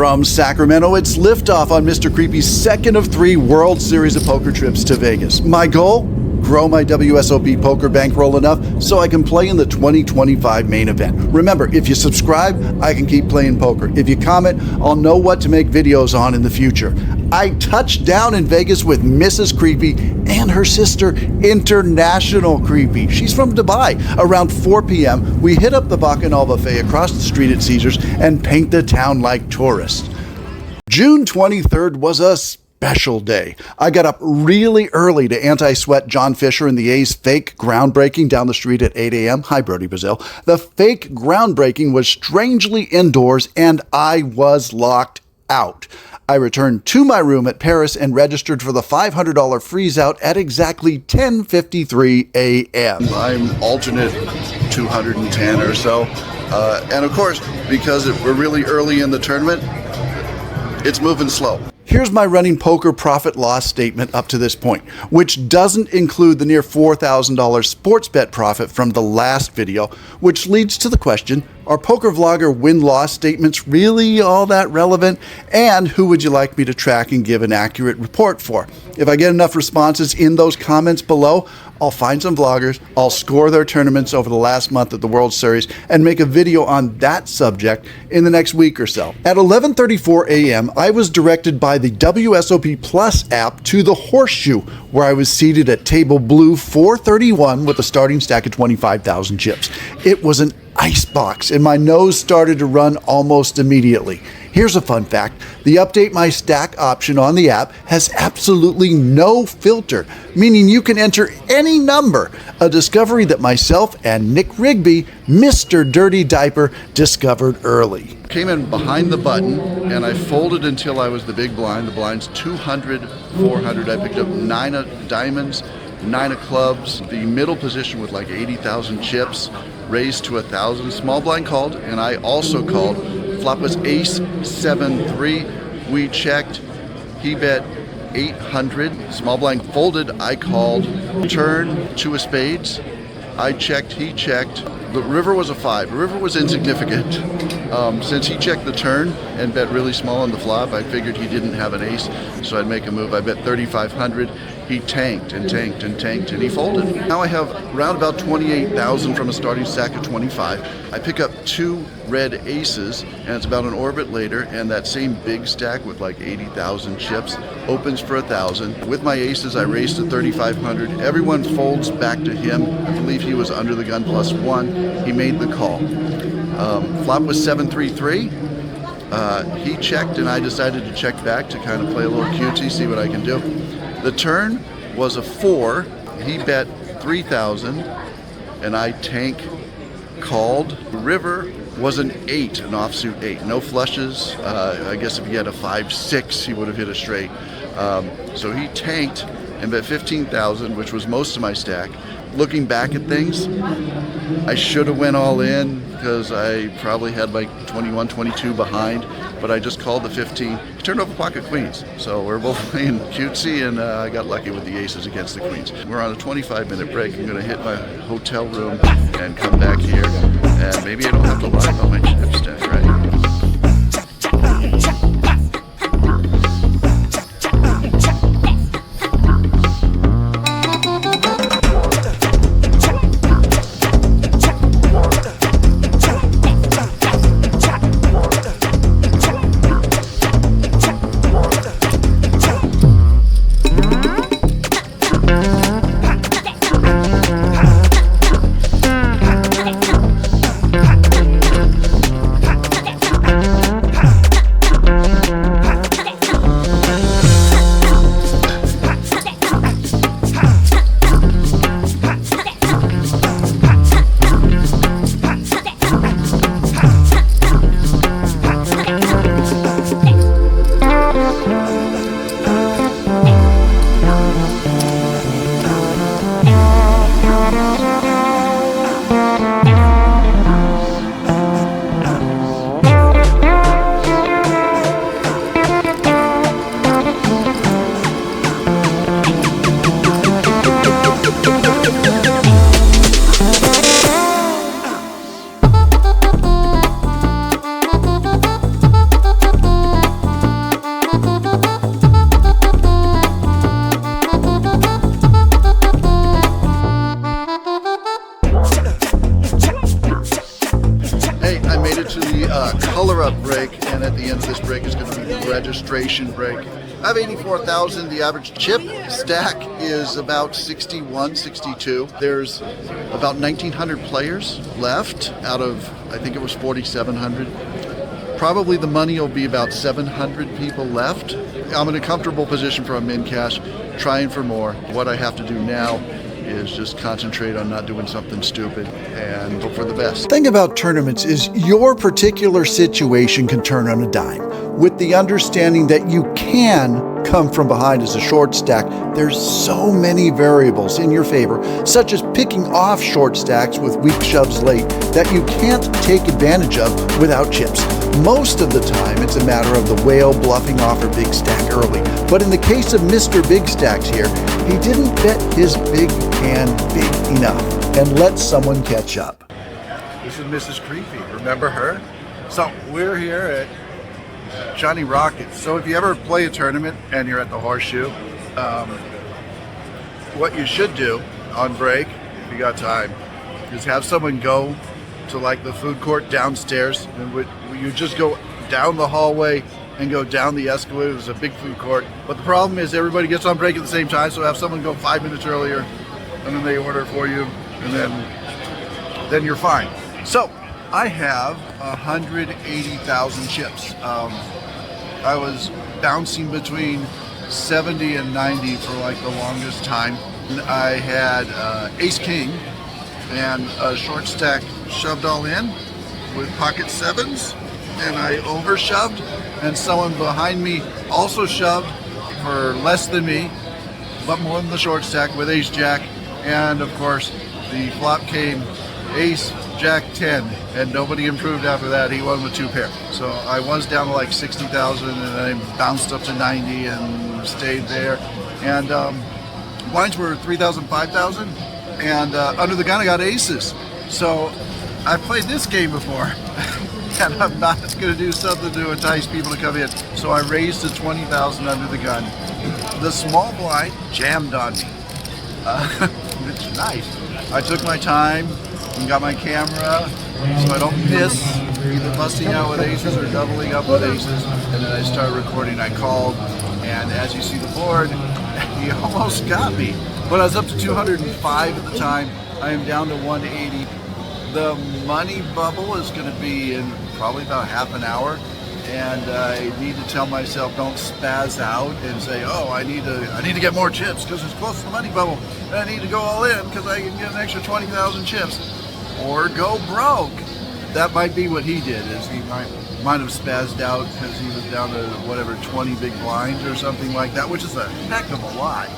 From Sacramento, it's liftoff on Mr. Creepy's second of 3 World Series of Poker trips to Vegas. My goal? Grow my WSOP Poker bankroll enough so I can play in the 2025 main event. Remember, if you subscribe, I can keep playing poker. If you comment, I'll know what to make videos on in the future. I touched down in Vegas with Mrs. Creepy and her sister, International Creepy. She's from Dubai. Around 4 p.m., we hit up the Bacchanal Buffet across the street at Caesars and paint the town like tourists. June 23rd was a special day. I got up really early to anti-sweat John Fisher and the A's fake groundbreaking down the street at 8 a.m. Hi, Brodie Brazil. The fake groundbreaking was strangely indoors and I was locked out. I returned to my room at Paris and registered for the $500 Freezeout at exactly 10:53 a.m. I'm alternate 210 or so. And of course, because we're really early in the tournament, it's moving slow. Here's my running poker profit loss statement up to this point, which doesn't include the near $4,000 sports bet profit from the last video, which leads to the question, are poker vlogger win-loss statements really all that relevant? And who would you like me to track and give an accurate report for? If I get enough responses in those comments below, I'll find some vloggers, I'll score their tournaments over the last month at the World Series and make a video on that subject in the next week or so. At 11:34 a.m., I was directed by the WSOP Plus app to the Horseshoe, where I was seated at table blue 431 with a starting stack of 25,000 chips. It was an icebox and my nose started to run almost immediately. Here's a fun fact. The Update My Stack option on the app has absolutely no filter, meaning you can enter any number, a discovery that myself and Nick Rigby, Mr. Dirty Diaper, discovered early. Came in behind the button and I folded until I was the big blind. The blind's 200, 400. I picked up 9 of diamonds, 9 of clubs. The middle position with like 80,000 chips, raised to 1,000. Small blind called and I also called. Flop was ace 7-3. We checked. He bet 800. Small blind folded. I called. Turn 2 of spades. I checked. He checked. The river was a 5. The river was insignificant. Since he checked the turn and bet really small on the flop, I figured he didn't have an ace, so I'd make a move. I bet 3,500. He tanked and tanked and tanked and he folded. Now I have around about 28,000 from a starting stack of 25. I pick up 2 red aces and it's about an orbit later, and that same big stack with like 80,000 chips opens for 1,000. With my aces, I raised to 3,500. Everyone folds back to him. I believe he was under the gun +1. He made the call. Flop was 7-3-3. He checked and I decided to check back to kind of play a little cutesy, see what I can do. The turn was a 4. He bet 3,000 and I tank called. The river was an 8, an offsuit 8. No flushes. I guess if he had a 5-6, he would have hit a straight. So he tanked and bet 15,000, which was most of my stack. Looking back at things, I should have went all in because I probably had like 21, 22 behind, but I just called the 15. He turned over pocket queens, so we're both playing cutesy, and I got lucky with the aces against the queens. We're on a 25-minute break. I'm going to hit my hotel room and come back here, and maybe I don't have to lie about my chip stack, right? at the end of this break is going to be the registration break. I have 84,000. The average chip stack is about 61, 62. There's about 1,900 players left out of, I think it was 4,700. Probably the money will be about 700 people left. I'm in a comfortable position for a min cash, trying for more. What I have to do now is just concentrate on not doing something stupid and hope for the best. The thing about tournaments is your particular situation can turn on a dime. With the understanding that you can come from behind as a short stack, there's so many variables in your favor, such as picking off short stacks with weak shoves late that you can't take advantage of without chips. Most of the time, it's a matter of the whale bluffing off her big stack early. But in the case of Mr. Big Stacks here, he didn't bet his big hand big enough and let someone catch up. This is MrCreepy. Remember her? So we're here at Johnny Rockets. So if you ever play a tournament and you're at the Horseshoe, what you should do on break, if you got time, is have someone go to like the food court downstairs, and you just go down the hallway and go down the escalator. There's a big food court, but the problem is everybody gets on break at the same time, so have someone go 5 minutes earlier, and then they order for you, and then you're fine. So I have 180,000 chips. I was bouncing between 70 and 90 for like the longest time. I had ace king and a short stack shoved all in with pocket sevens, and I over shoved, and someone behind me also shoved for less than me but more than the short stack with ace jack, and of course the flop came ace jack 10, and nobody improved after that. He won with 2 pair. So I was down to like 60,000, and then I bounced up to 90 and stayed there. And blinds were 3,000, 5,000, and under the gun I got aces. So I played this game before, and I'm not going to do something to entice people to come in. So I raised to 20,000 under the gun. The small blind jammed on me. It's nice. I took my time and got my camera so I don't miss either busting out with aces or doubling up with aces. And then I started recording. I called, and as you see the board, he almost got me. But I was up to 205 at the time. I am down to 180. The money bubble is going to be in probably about half an hour, and I need to tell myself don't spaz out and say, oh, I need to get more chips because it's close to the money bubble, and I need to go all in because I can get an extra 20,000 chips, or go broke. That might be what he did, is he might have spazzed out because he was down to whatever 20 big blinds or something like that, which is a heck of a lot.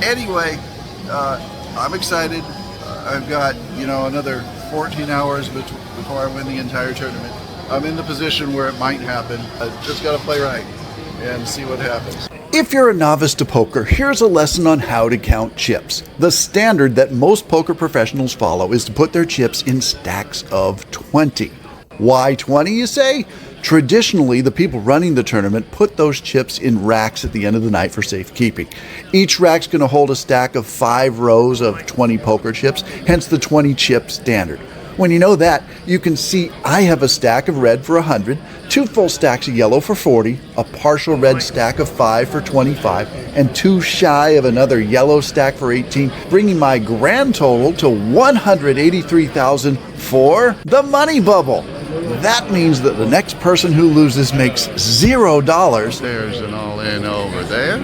Anyway, I'm excited. I've got, another 14 hours before I win the entire tournament. I'm in the position where it might happen. I just got to play right and see what happens. If you're a novice to poker, here's a lesson on how to count chips. The standard that most poker professionals follow is to put their chips in stacks of 20. Why 20, you say? Traditionally, the people running the tournament put those chips in racks at the end of the night for safekeeping. Each rack's going to hold a stack of 5 rows of 20 poker chips, hence the 20 chip standard. When you know that, you can see I have a stack of red for 100, 2 full stacks of yellow for 40, a partial red stack of 5 for 25, and 2 shy of another yellow stack for 18, bringing my grand total to 183,000 for the money bubble. That means that the next person who loses makes $0. There's an all-in over there.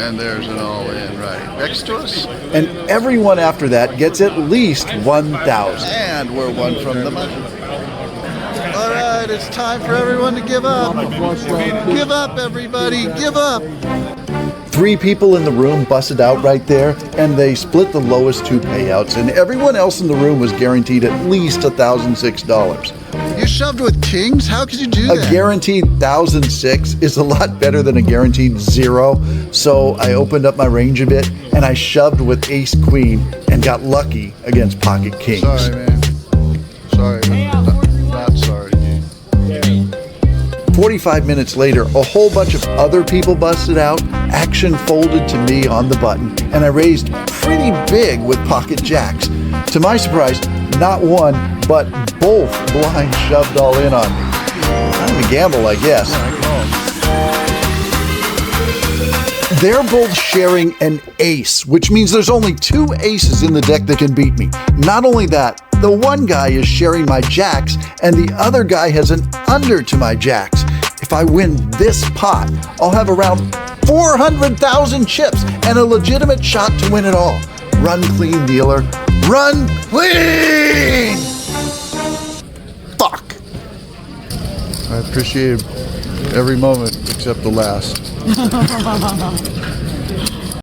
And there's an all-in right next to us. And everyone after that gets at least 1,000. And we're one from the money. All right, it's time for everyone to give up. Give up, everybody, give up. 3 people in the room busted out right there, and they split the lowest 2 payouts, and everyone else in the room was guaranteed at least $1,006. You shoved with kings? How could you do that? A guaranteed 1,006 is a lot better than a guaranteed 0, so I opened up my range a bit, and I shoved with ace queen and got lucky against pocket kings. Sorry, man. Sorry, not sorry. 45 minutes later, a whole bunch of other people busted out, action folded to me on the button, and I raised pretty big with pocket jacks. To my surprise, not 1, but both blinds shoved all in on me. Time to gamble, I guess. They're both sharing an ace, which means there's only 2 aces in the deck that can beat me. Not only that, the one guy is sharing my jacks, and the other guy has an under to my jacks. If I win this pot, I'll have around 400,000 chips and a legitimate shot to win it all. Run clean, dealer. Run clean! Fuck. I appreciated every moment except the last.